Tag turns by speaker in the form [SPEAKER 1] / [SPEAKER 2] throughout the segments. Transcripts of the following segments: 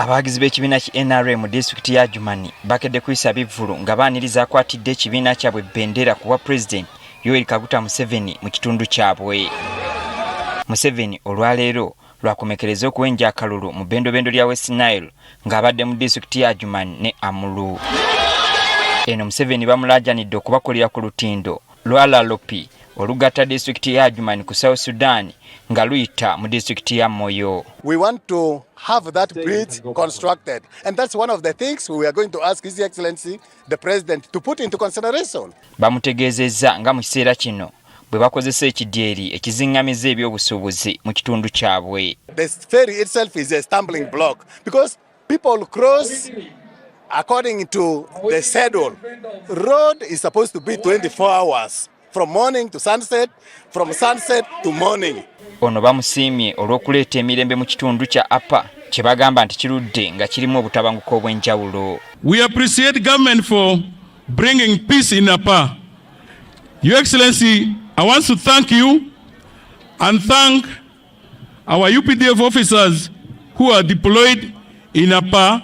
[SPEAKER 1] Abagizi b'ekibiina ki NRM mu disitulikiti ya Adjuman bakedde kuyisa bivvulu nga baaniriza Akwatidde ekibiina kyabwe bendera ku bwa pulezidenti Yoweri Kaguta Museveni mu kitundu kyabwe. Museveni olwaleero lwakomekereza okuwenja akalulu mu bendobendo lya West Nile ng'abadde mu disitulikiti ya Adjuman ne Amulu. Eno Museveni bamulaajanidde okubakolera ku lutindo lwa Lalopi olugatta disitulikiti ya Adjuman ku South Sudan nga luyita mu disitulikiti ya Moyo.
[SPEAKER 2] We want to have that bridge constructed, and that's one of the things we are going to ask His Excellency the President to put into consideration.
[SPEAKER 1] Bamutegeezezza nga mu kiseera kino bwe bakozesa ekidyeri ekiziŋŋamiza ebyobusuubuzi mu kitundu kyabwe.
[SPEAKER 2] The ferry itself is a stumbling block because people cross according to the schedule. Road is supposed to be 24 hours from morning to sunset, from sunset to morning.
[SPEAKER 1] Ono bamusiimye olw'okuleeta emirembe mu kitundu kya Apa kye bagamba nti kirudde nga kirimu obutabanguko obw'enjawulo.
[SPEAKER 3] We appreciate government for bringing peace in Apa. Your Excellency, I want to thank you and thank our UPDF officers who are deployed in Apa,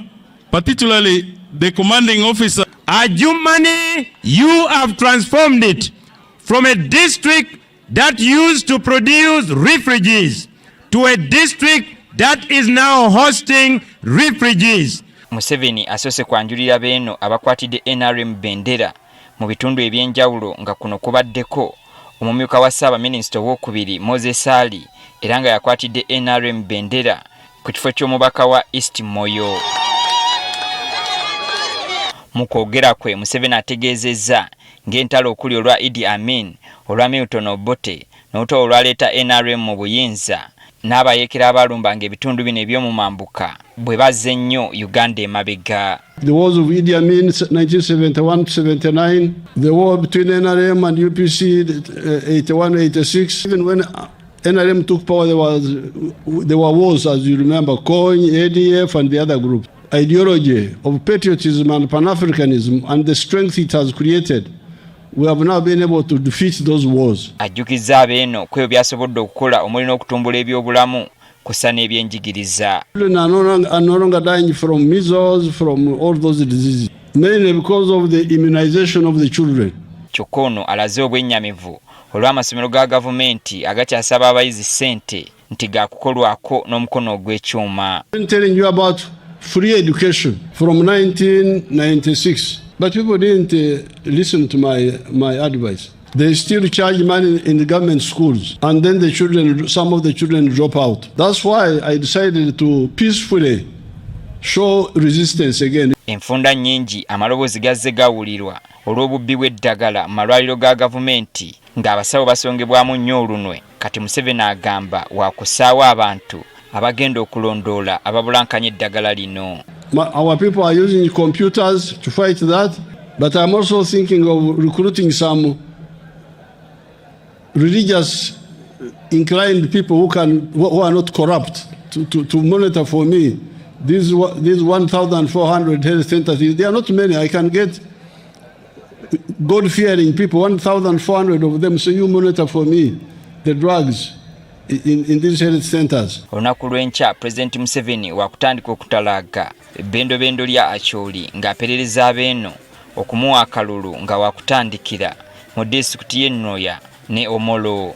[SPEAKER 3] particularly the commanding officer.
[SPEAKER 4] Adjuman, you have transformed it from a district that used to produce refugees to a district that is now hosting refugees.
[SPEAKER 1] Museveni asose kwanjulira beeno abakwatidde NRM bendera mu bitundu ebyenjawulo nga kuno kubaddeko omumyuka wa Ssaabaminisita owookubiri Moses Ali era nga yakwatidde NRM bendera ku kifo ky'omubaka wa East Moyo. Mu kwogera kwe Museveni ategeezezza ng'entalo okuli olwa Idi Amin, olwa Milton Obote n'olutalo olwaleeta NRM mu buyinza n'abayeekera abalumbanga ebitundu bino eby'omu mambuka bwe bazze nnyo Uganda emabega.
[SPEAKER 5] The wars of Idi Amin 1971-79, the war between NRM and UPC 81-86. Even when NRM took power, there were wars, as you remember, COIN, ADF, and the other groups. Ideology of patriotism and Pan-Africanism and the strength it has created, we have now been able to defeat those wars.
[SPEAKER 1] Ajjukizza abeeno ku ebyo byasobodde okukola omuli n'okutumbula ebyobulamu kussa n'ebyenjigiriza.
[SPEAKER 5] Children are no longer dying from measles, from all those diseases, mainly because of the immunization of the children.
[SPEAKER 1] Kyokka ono alaze obwennyamivu olw'amasomero ga gavumenti agakyasaba abayizi ssente nti gaakukolwako n'omukono ogw'ekyuma.
[SPEAKER 5] I'm telling you about free education from 1996. But people didn't listen to my advice. They still charge money in the government schools, and then some of the children drop out. That's why I decided to peacefully show resistance again.
[SPEAKER 1] Enfunda nnyingi amaloboozi gazze gawulirwa olw'obubbi bw'eddagala mu malwaliro ga gavumenti ng'abasawo basongebwamu nnyo olunwe. Kati Museveni agamba waakusaawo abantu abagenda okulondoola ababulankanya eddagala lino.
[SPEAKER 5] Our people are using computers to fight that, but I'm also thinking of recruiting some religious inclined people who are not corrupt to monitor for me these 1,400 health centers. They are not many. I can get God-fearing people, 1,400 of them, so you monitor for me the drugs in these health centers.
[SPEAKER 1] Olunaku lw'enkya Pulezidenti Museveni wakutandika okutalaaga bendobendo lya Acholi ng'aperereza abeeno okumuwa akalulu nga wakutandikira mu disitulikiti y'e Noya ne Omolo.